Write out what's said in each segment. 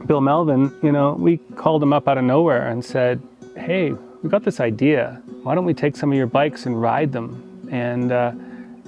Bill Melvin, you know, we called him up out of nowhere and said, hey, we got this idea. Why don't we take some of your bikes and ride them? And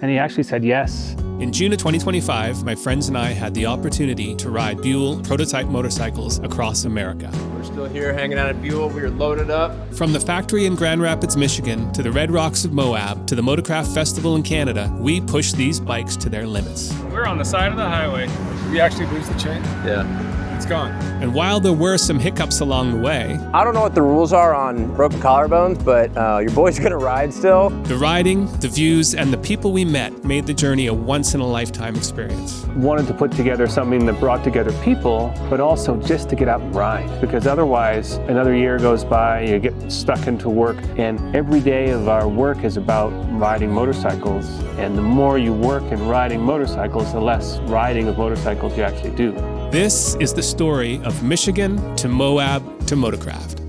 he actually said yes. In June of 2025, my friends and I had the opportunity to ride Buell prototype motorcycles across America. We're still here hanging out at Buell. We are loaded up. From the factory in Grand Rapids, Michigan, to the Red Rocks of Moab, to the Motocraft Festival in Canada, we pushed these bikes to their limits. We're on the side of the highway. We actually lose the chain? Yeah. It's gone. And while there were some hiccups along the way, I don't know what the rules are on broken collarbones, but your boy's gonna ride still. the riding, the views, and the people we met made the journey a once-in-a-lifetime experience. Wanted to put together something that brought together people, but also just to get out and ride. Because otherwise, another year goes by, you get stuck into work, and every day of our work is about riding motorcycles. And the more you work in riding motorcycles, the less riding of motorcycles you actually do. This is the story of Michigan to Moab to Motocraft.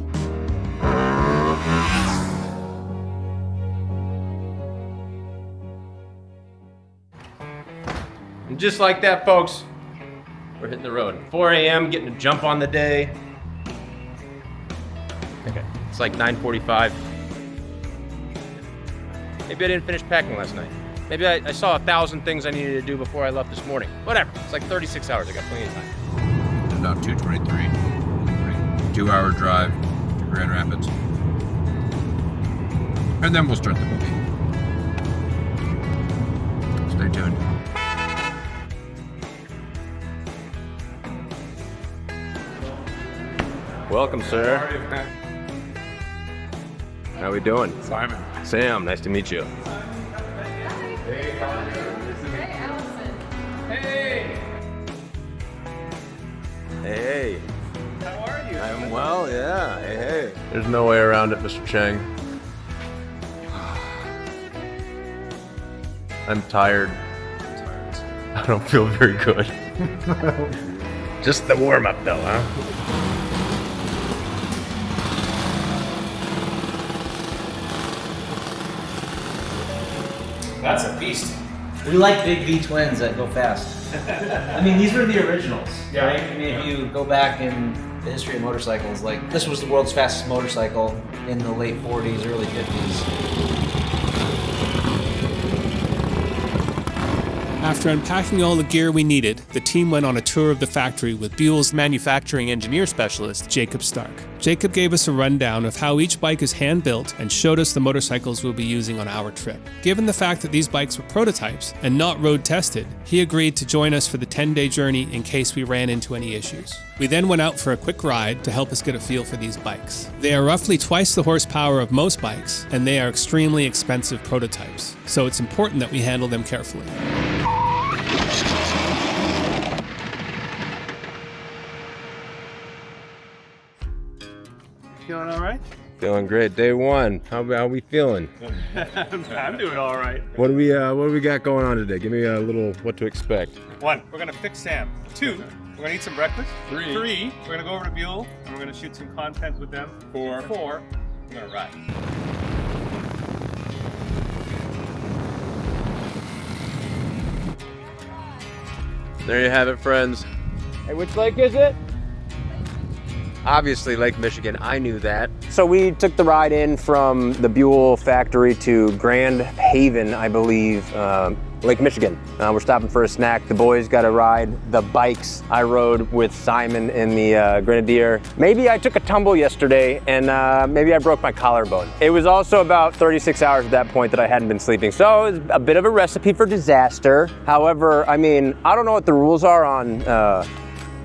And just like that, folks, we're hitting the road. 4 a.m., getting a jump on the day. Okay, it's like 9:45. Maybe I didn't finish packing last night. Maybe I saw 1,000 things I needed to do before I left this morning. Whatever, it's like 36 hours, I got plenty of time. About 2:23. 2-hour drive to Grand Rapids. And then we'll start the movie. Stay tuned. Welcome, sir. How are you, man? How we doing? Simon. Sam, nice to meet you. Hey, how are you? Hey, Allison. Hey! Hey. How are you? I'm well, yeah. Hey. There's no way around it, Mr. Chang. I'm tired. I don't feel very good. Just the warm-up though, huh? That's a beast. We like big V twins that go fast. I mean, these were the originals, right? I mean, if you go back in the history of motorcycles, like this was the world's fastest motorcycle in the late 40s, early 50s. After unpacking all the gear we needed, the team went on a tour of the factory with Buell's manufacturing engineer specialist, Jacob Stark. Jacob gave us a rundown of how each bike is hand-built and showed us the motorcycles we'll be using on our trip. Given the fact that these bikes were prototypes and not road-tested, he agreed to join us for the 10-day journey in case we ran into any issues. We then went out for a quick ride to help us get a feel for these bikes. They are roughly twice the horsepower of most bikes, and they are extremely expensive prototypes, so it's important that we handle them carefully. Feeling all right? Feeling great. Day one. How we feeling? I'm doing all right. What do we got going on today? Give me a little what to expect. 1, we're gonna fix Sam. 2, we're gonna eat some breakfast. 3, we're gonna go over to Buell and we're gonna shoot some content with them. 4, we're gonna ride. There you have it, friends. Hey, which lake is it? Obviously Lake Michigan, I knew that. So we took the ride in from the Buell factory to Grand Haven, I believe, Lake Michigan. We're stopping for a snack. The boys got to ride the bikes. I rode with Simon in the Grenadier. Maybe I took a tumble yesterday and maybe I broke my collarbone. It was also about 36 hours at that point that I hadn't been sleeping. So it was a bit of a recipe for disaster. However, I mean, I don't know what the rules are on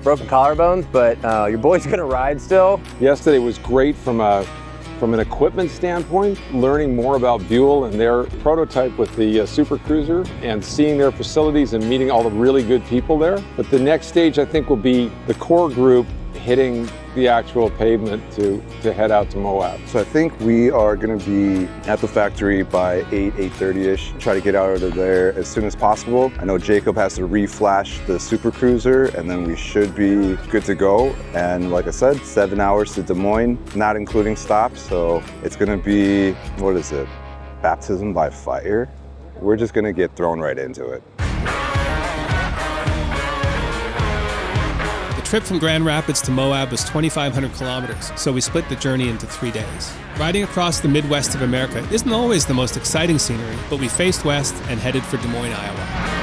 broken collarbones, but your boy's gonna ride still. Yesterday was great from an equipment standpoint, learning more about Buell and their prototype with the Super Cruiser and seeing their facilities and meeting all the really good people there. But the next stage, I think, will be the core group hitting the actual pavement to head out to Moab. So I think we are going to be at the factory by 8:30ish. Try to get out of there as soon as possible. I know Jacob has to reflash the Super Cruiser and then we should be good to go. And like I said, 7 hours to Des Moines, not including stops. So it's going to be, what is it? Baptism by fire? We're just going to get thrown right into it. The trip from Grand Rapids to Moab was 2,500 kilometers, so we split the journey into 3 days. Riding across the Midwest of America isn't always the most exciting scenery, but we faced west and headed for Des Moines, Iowa.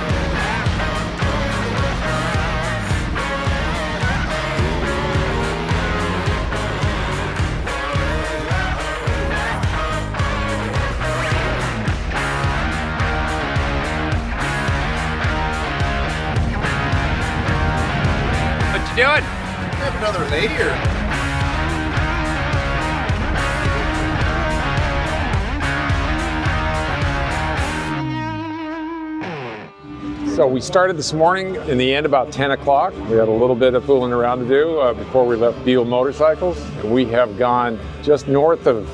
What you doing? Have another layer. So we started this morning in the end about 10 o'clock. We had a little bit of fooling around to do before we left Buell Motorcycles. We have gone just north of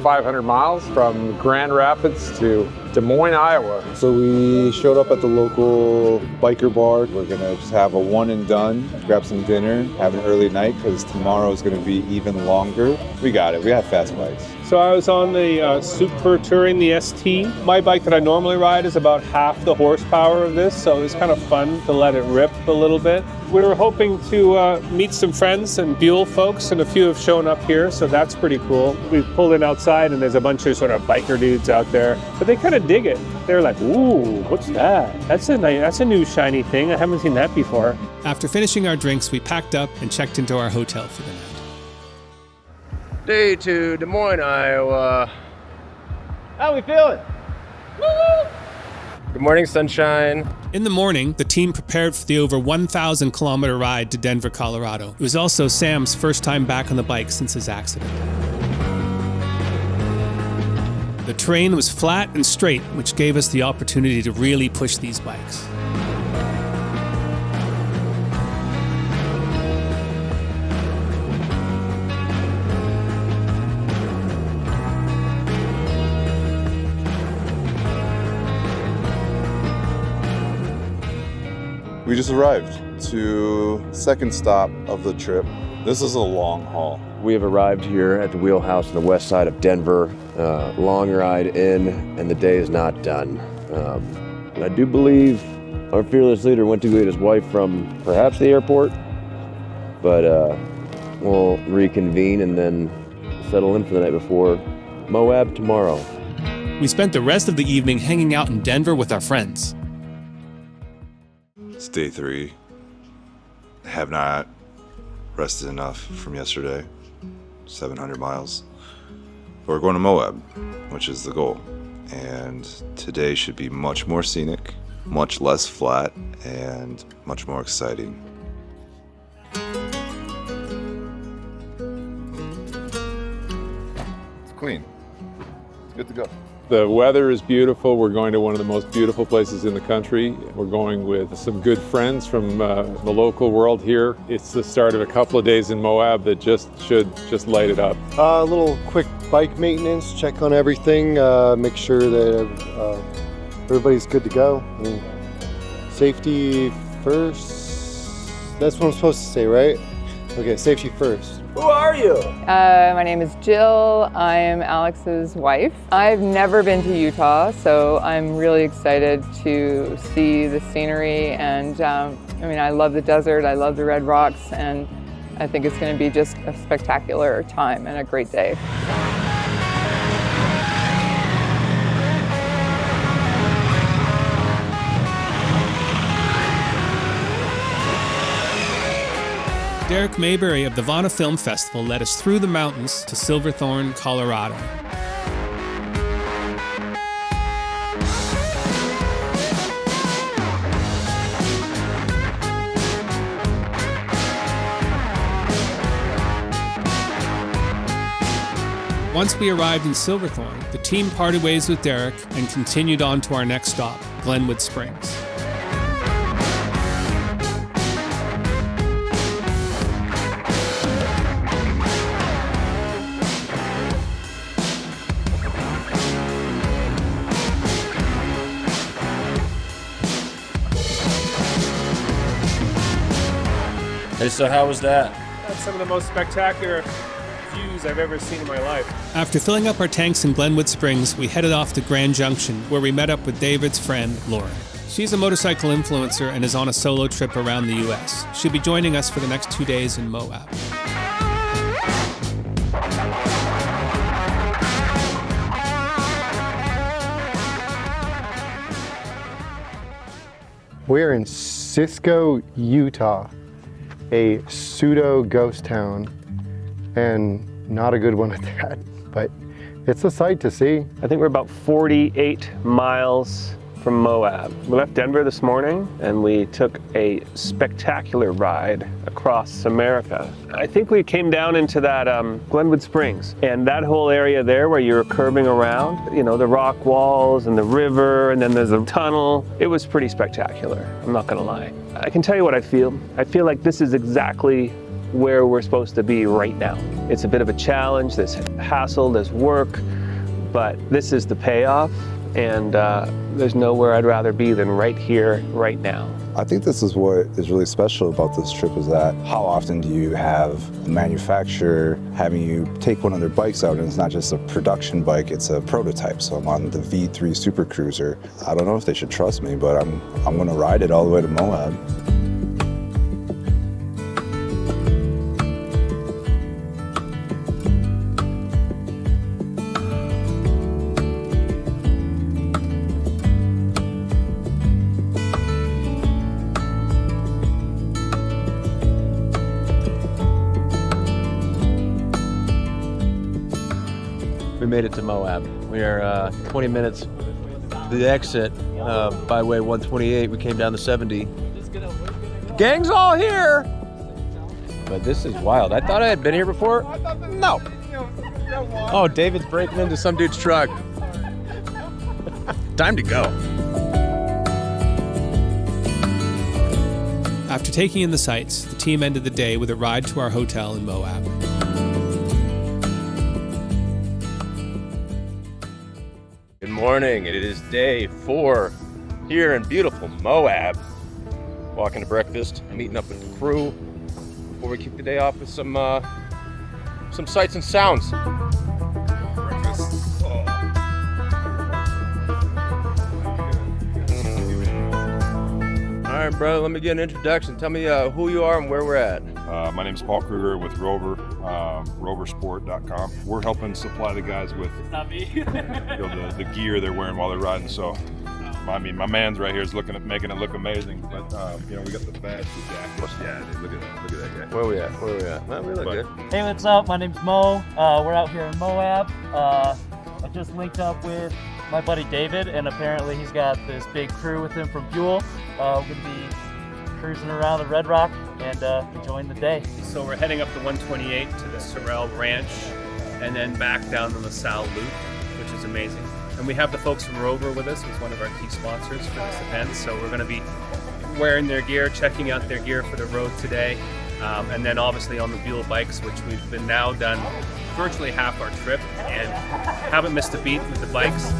500 miles from Grand Rapids to Des Moines, Iowa. So we showed up at the local biker bar. We're gonna just have a one and done, grab some dinner, have an early night because tomorrow is gonna be even longer. We got it, we have fast bikes. So I was on the Super Touring, the ST. My bike that I normally ride is about half the horsepower of this, so it was kind of fun to let it rip a little bit. We were hoping to meet some friends and Buell folks, and a few have shown up here, so that's pretty cool. We pulled in outside and there's a bunch of sort of biker dudes out there, but they kind of dig it. They're like, ooh, what's that? That's a new shiny thing. I haven't seen that before. After finishing our drinks, we packed up and checked into our hotel for the night. Day 2, Des Moines, Iowa. How we feeling? Good morning, sunshine. In the morning, the team prepared for the over 1,000 kilometer ride to Denver, Colorado. It was also Sam's first time back on the bike since his accident. The terrain was flat and straight, which gave us the opportunity to really push these bikes. We just arrived to second stop of the trip. This is a long haul. We have arrived here at the Wheelhouse on the west side of Denver. Long ride in, and the day is not done. And I do believe our fearless leader went to get his wife from perhaps the airport, but we'll reconvene and then settle in for the night before Moab tomorrow. We spent the rest of the evening hanging out in Denver with our friends. It's day 3. I have not rested enough from yesterday. 700 miles. But we're going to Moab, which is the goal. And today should be much more scenic, much less flat, and much more exciting. It's clean. It's good to go. The weather is beautiful. We're going to one of the most beautiful places in the country. We're going with some good friends from the local world here. It's the start of a couple of days in Moab that should light it up. A little quick bike maintenance, check on everything, make sure that everybody's good to go. I mean, safety first. That's what I'm supposed to say, right? Okay, safety first. Who are you? My name is Jill. I'm Alex's wife. I've never been to Utah, so I'm really excited to see the scenery. And I love the desert, I love the red rocks, and I think it's going to be just a spectacular time and a great day. Derek Mayberry of the Vana Film Festival led us through the mountains to Silverthorne, Colorado. Once we arrived in Silverthorne, the team parted ways with Derek and continued on to our next stop, Glenwood Springs. Hey, so how was that? That's some of the most spectacular views I've ever seen in my life. After filling up our tanks in Glenwood Springs, we headed off to Grand Junction, where we met up with David's friend, Lauren. She's a motorcycle influencer and is on a solo trip around the U.S. She'll be joining us for the next 2 days in Moab. We're in Cisco, Utah, a pseudo ghost town, and not a good one at that, but it's a sight to see. I think we're about 48 miles from Moab. We left Denver this morning and we took a spectacular ride across America. I think we came down into that Glenwood Springs, and that whole area there where you're curving around, you know, the rock walls and the river, and then there's a tunnel. It was pretty spectacular, I'm not gonna lie. I can tell you what I feel. I feel like this is exactly where we're supposed to be right now. It's a bit of a challenge, there's hassle, there's work, but this is the payoff, and there's nowhere I'd rather be than right here, right now. I think this is what is really special about this trip, is that how often do you have a manufacturer having you take one of their bikes out, and it's not just a production bike, it's a prototype. So I'm on the V3 Super Cruiser. I don't know if they should trust me, but I'm gonna ride it all the way to Moab. We made it to Moab. We are 20 minutes to the exit by way 128. We came down to 70. Gang's all here! But this is wild. I thought I had been here before. No. Oh, David's breaking into some dude's truck. Time to go. After taking in the sights, the team ended the day with a ride to our hotel in Moab. Good morning. It is day 4 here in beautiful Moab. Walking to breakfast, meeting up with the crew before we kick the day off with some sights and sounds. Breakfast. Oh. All right, brother, let me get an introduction. Tell me who you are and where we're at. My name is Paul Kruger with Rover, roversport.com. We're helping supply the guys with the gear they're wearing while they're riding. So, I mean, my man's right here is making it look amazing. But you know, we got the badge, the jackets. Yeah, dude, look at that guy. Where we at? Well, we look good. Hey, what's up? My name's Mo. We're out here in Moab. I just linked up with my buddy David, and apparently he's got this big crew with him from Buell. We're gonna be cruising around the Red Rock and enjoying the day. So we're heading up the 128 to the Sorrel Ranch and then back down the LaSalle Loop, which is amazing. And we have the folks from Rover with us, who's one of our key sponsors for this event. So we're going to be wearing their gear, checking out their gear for the road today. And then obviously on the Buell bikes, which we've been now done virtually half our trip and haven't missed a beat with the bikes.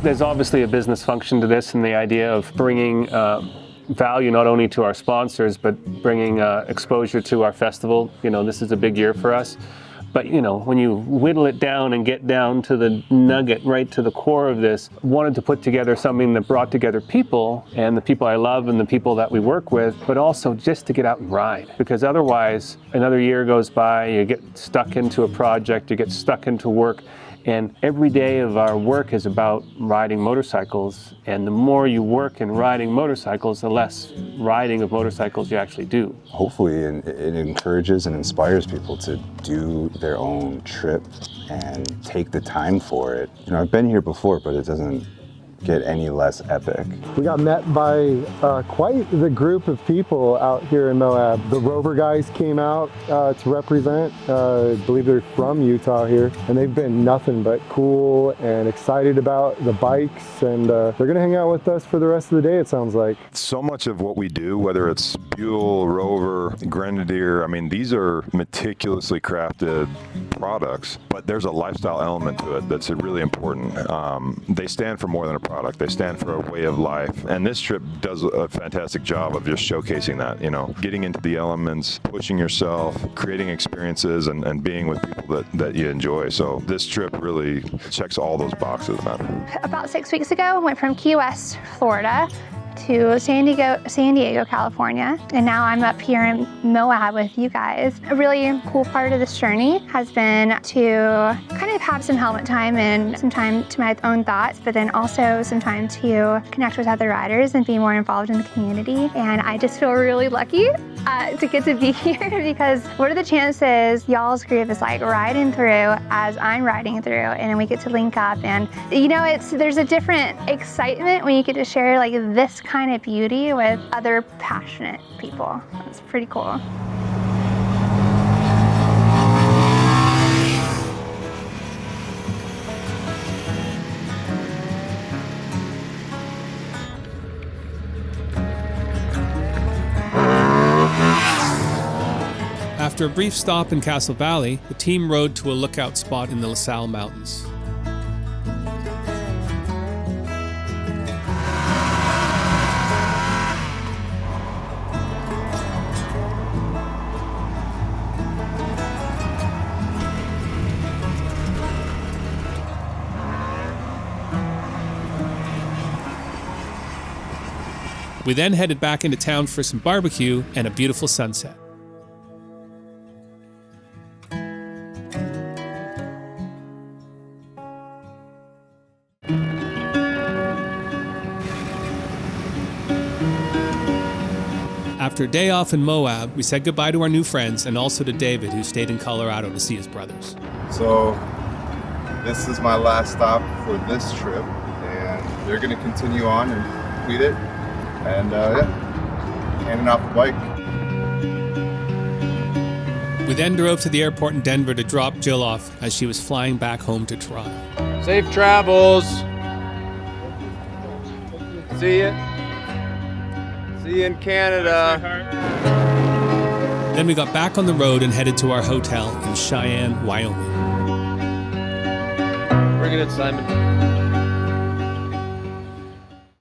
There's obviously a business function to this, and the idea of bringing value not only to our sponsors, but bringing exposure to our festival. You know, this is a big year for us. But you know, when you whittle it down and get down to the nugget, right to the core of this, wanted to put together something that brought together people, and the people I love and the people that we work with, but also just to get out and ride. Because otherwise, another year goes by, you get stuck into a project, you get stuck into work, and every day of our work is about riding motorcycles. And the more you work in riding motorcycles, the less riding of motorcycles you actually do. Hopefully it encourages and inspires people to do their own trip and take the time for it. You know, I've been here before, but it doesn't get any less epic. We got met by quite the group of people out here in Moab. The Rover guys came out to represent. I believe they're from Utah here, and they've been nothing but cool and excited about the bikes, and they're gonna hang out with us for the rest of the day, it sounds like. So much of what we do, whether it's Buell, Rover, Grenadier, I mean, these are meticulously crafted products, but there's a lifestyle element to it that's really important. They stand for more than a product. They stand for a way of life. And this trip does a fantastic job of just showcasing that, you know, getting into the elements, pushing yourself, creating experiences, and being with people that you enjoy. So this trip really checks all those boxes, man. About 6 weeks ago, I went from Key West, Florida, to San Diego, California, and now I'm up here in Moab with you guys. A really cool part of this journey has been to kind of have some helmet time and some time to my own thoughts, but then also some time to connect with other riders and be more involved in the community. And I just feel really lucky to get to be here, because what are the chances y'all's group is like riding through as I'm riding through, and then we get to link up, and you know, there's a different excitement when you get to share like this kind of beauty with other passionate people. It's pretty cool. After a brief stop in Castle Valley, the team rode to a lookout spot in the LaSalle Mountains. We then headed back into town for some barbecue and a beautiful sunset. After a day off in Moab, we said goodbye to our new friends and also to David, who stayed in Colorado to see his brothers. So this is my last stop for this trip, and they're going to continue on and complete it, and yeah, handing off the bike. We then drove to the airport in Denver to drop Jill off as she was flying back home to Toronto. Safe travels. See ya. See you in Canada. Then we got back on the road and headed to our hotel in Cheyenne, Wyoming. Bring it in, Simon.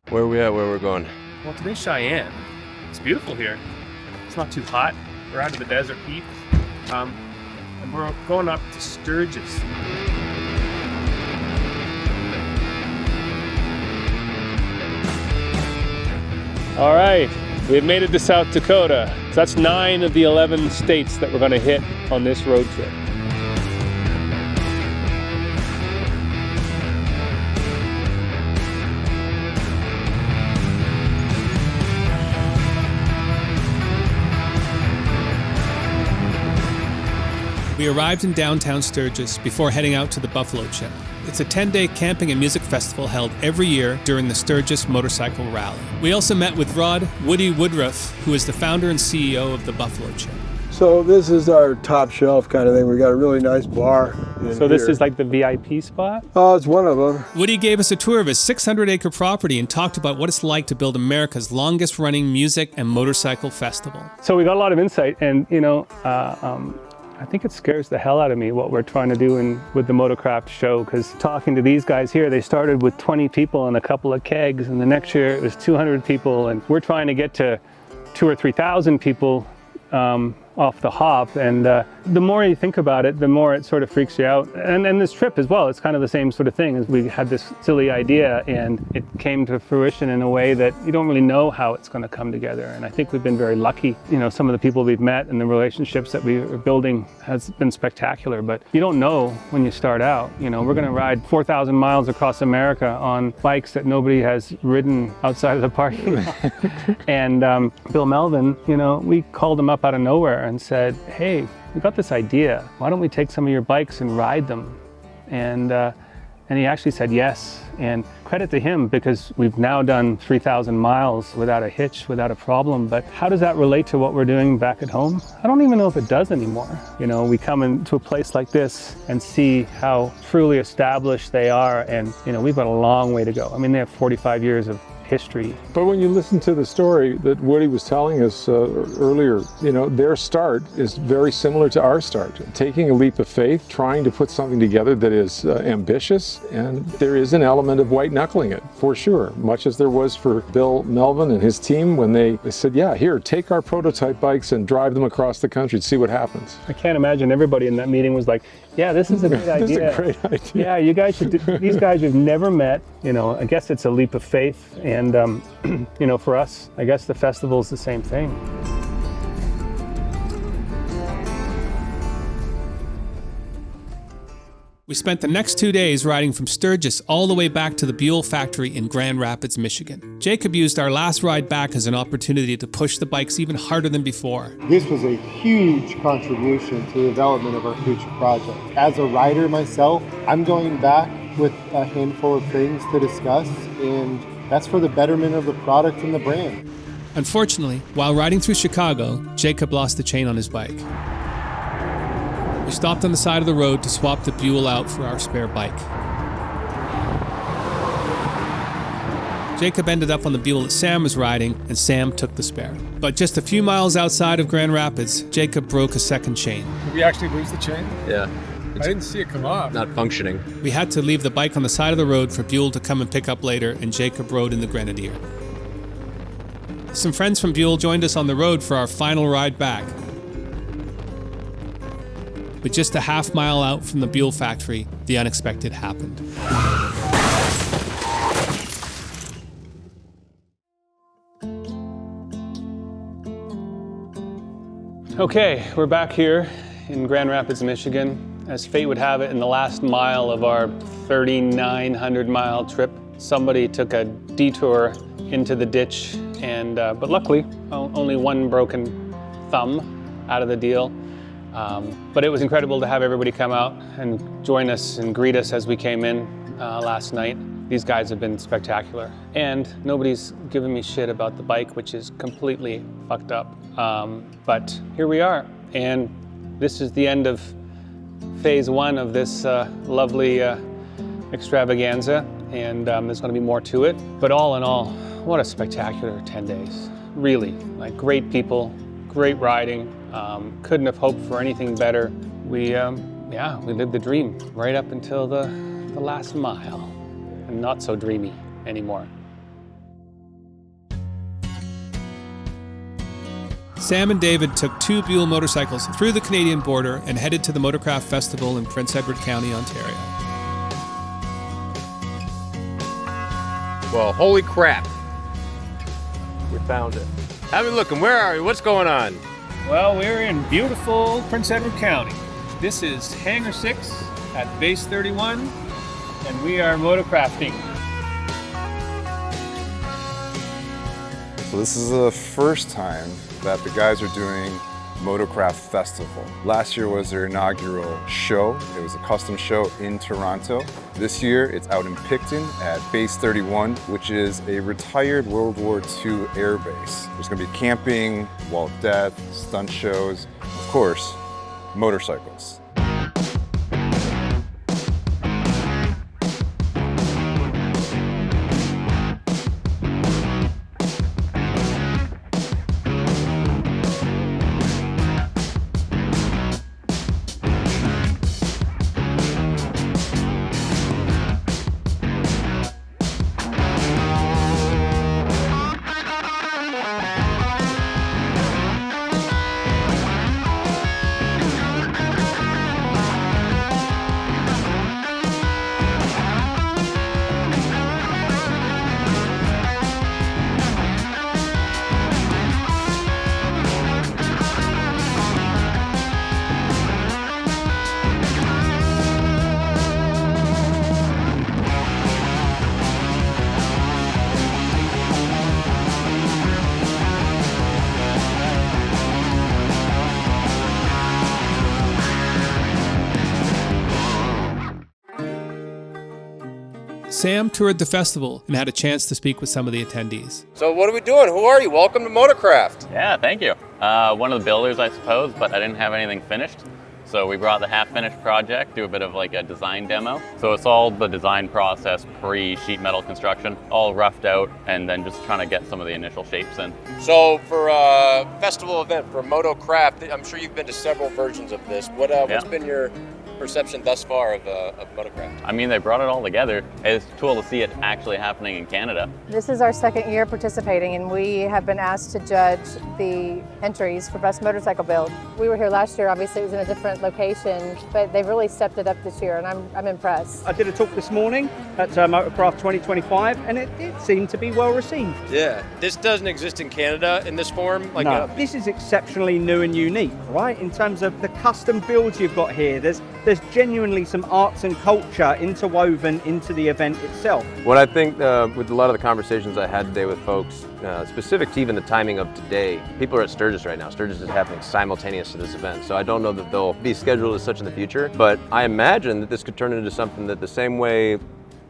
Where are we at? Where we're going? Well, today's Cheyenne. It's beautiful here. It's not too hot. We're out of the desert heat. And we're going up to Sturgis. All right, we've made it to South Dakota. So that's 9 of the 11 states that we're going to hit on this road trip. We arrived in downtown Sturgis before heading out to the Buffalo Chill. It's a 10-day camping and music festival held every year during the Sturgis Motorcycle Rally. We also met with Rod Woody Woodruff, who is the founder and CEO of the Buffalo Chill. So this is our top shelf kind of thing. We got a really nice bar. So this is like the VIP spot? Oh, it's one of them. Woody gave us a tour of his 600-acre property and talked about what it's like to build America's longest-running music and motorcycle festival. So we got a lot of insight, and you know, I think it scares the hell out of me what we're trying to do with the Motocraft show, because talking to these guys here, they started with 20 people and a couple of kegs, and the next year it was 200 people, and we're trying to get to 2,000 or 3,000 people off the hop, and the more you think about it, the more it sort of freaks you out. And this trip as well, it's kind of the same sort of thing. As we had this silly idea, and it came to fruition in a way that you don't really know how it's going to come together. And I think we've been very lucky. You know, some of the people we've met and the relationships that we are building has been spectacular, but you don't know when you start out. You know, we're going to ride 4,000 miles across America on bikes that nobody has ridden outside of the parking lot. And Bill Melvin, you know, we called him up out of nowhere and said, hey, we got this idea. Why don't we take some of your bikes and ride them? And he actually said yes. And credit to him because we've now done 3,000 miles without a hitch, without a problem. But how does that relate to what we're doing back at home? I don't even know if it does anymore. You know, we come into a place like this and see how truly established they are, and you know, we've got a long way to go. I mean, they have 45 years of history. But when you listen to the story that Woody was telling us earlier, you know, their start is very similar to our start. Taking a leap of faith, trying to put something together that is ambitious, and there is an element of white knuckling it, for sure. Much as there was for Bill Melvin and his team when they said, yeah, here, take our prototype bikes and drive them across the country and see what happens. I can't imagine everybody in that meeting was like, yeah, this is a great idea. This is a great idea. Yeah, you guys should do, these guys you've never met, you know, I guess it's a leap of faith. And, you know, for us, I guess the festival is the same thing. We spent the next 2 days riding from Sturgis all the way back to the Buell factory in Grand Rapids, Michigan. Jacob used our last ride back as an opportunity to push the bikes even harder than before. This was a huge contribution to the development of our future project. As a rider myself, I'm going back with a handful of things to discuss, and that's for the betterment of the product and the brand. Unfortunately, while riding through Chicago, Jacob lost the chain on his bike. We stopped on the side of the road to swap the Buell out for our spare bike. Jacob ended up on the Buell that Sam was riding, and Sam took the spare. But just a few miles outside of Grand Rapids, Jacob broke a second chain. Did we actually lose the chain? Yeah. I didn't see it come off. Not functioning. We had to leave the bike on the side of the road for Buell to come and pick up later, and Jacob rode in the Grenadier. Some friends from Buell joined us on the road for our final ride back. But just a half mile out from the Buell factory, the unexpected happened. Okay, we're back here in Grand Rapids, Michigan. As fate would have it, in the last mile of our 3,900 mile trip, somebody took a detour into the ditch, and but luckily, only one broken thumb out of the deal. But it was incredible to have everybody come out and join us and greet us as we came in last night. These guys have been spectacular. And nobody's given me shit about the bike, which is completely fucked up. But here we are. And this is the end of phase one of this lovely extravaganza. And there's gonna be more to it. But all in all, what a spectacular 10 days. Really, like great people, great riding. Couldn't have hoped for anything better. We lived the dream right up until the last mile, and not so dreamy anymore. Sam and David took 2 Buell motorcycles through the Canadian border and headed to the Motocraft Festival in Prince Edward County, Ontario. Well, holy crap. We found it. Have a look, and where are we? What's going on? Well, we're in beautiful Prince Edward County. This is Hangar 6 at Base 31, and we are motocrafting. So this is the first time that the guys are doing Motocraft Festival. Last year was their inaugural show. It was a custom show in Toronto. This year it's out in Picton at Base 31, which is a retired World War II air base. There's gonna be camping, wall of death, stunt shows, of course, motorcycles. Sam toured the festival and had a chance to speak with some of the attendees. So what are we doing? Who are you? Welcome to Motocraft. Yeah, thank you. One of the builders, I suppose, but I didn't have anything finished. So we brought the half-finished project, do a bit of like a design demo. So it's all the design process pre-sheet metal construction, all roughed out, and then just trying to get some of the initial shapes in. So for a festival event, for Moto Craft, I'm sure you've been to several versions of this. What's been your perception thus far of Motocraft? I mean, they brought it all together. It's cool to see it actually happening in Canada. This is our second year participating, and we have been asked to judge the entries for Best Motorcycle Build. We were here last year, obviously it was in a different location, but they've really stepped it up this year, and I'm impressed. I did a talk this morning at Motocraft 2025, and it seemed to be well received. Yeah, this doesn't exist in Canada in this form. No, this is exceptionally new and unique, right? In terms of the custom builds you've got here, there's genuinely some arts and culture interwoven into the event itself. What I think with a lot of the conversations I had today with folks, specific to even the timing of today, people are at Sturgis right now. Sturgis is happening simultaneous to this event, so I don't know that they'll be scheduled as such in the future, but I imagine that this could turn into something that the same way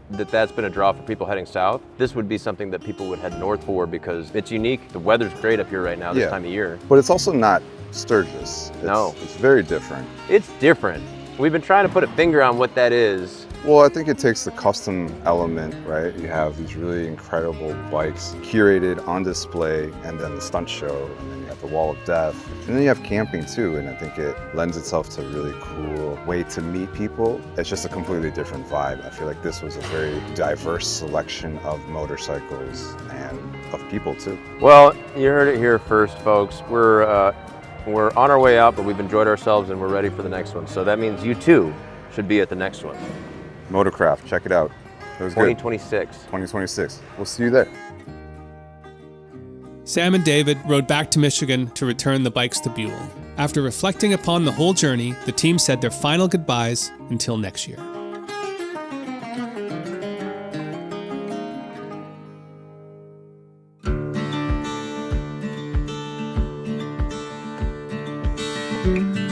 that's been a draw for people heading south, this would be something that people would head north for because it's unique. The weather's great up here right now this time of year. But it's also not Sturgis. It's very different. It's different. We've been trying to put a finger on what that is. Well, I think it takes the custom element, right? You have these really incredible bikes curated on display, and then the stunt show, and then you have the Wall of Death. And then you have camping too, and I think it lends itself to a really cool way to meet people. It's just a completely different vibe. I feel like this was a very diverse selection of motorcycles and of people too. Well, you heard it here first, folks. We're on our way out, but we've enjoyed ourselves and we're ready for the next one. So that means you too should be at the next one. Motocraft, check it out. It was 2026. Good. 2026. We'll see you there. Sam and David rode back to Michigan to return the bikes to Buell. After reflecting upon the whole journey, the team said their final goodbyes until next year. Mm-hmm.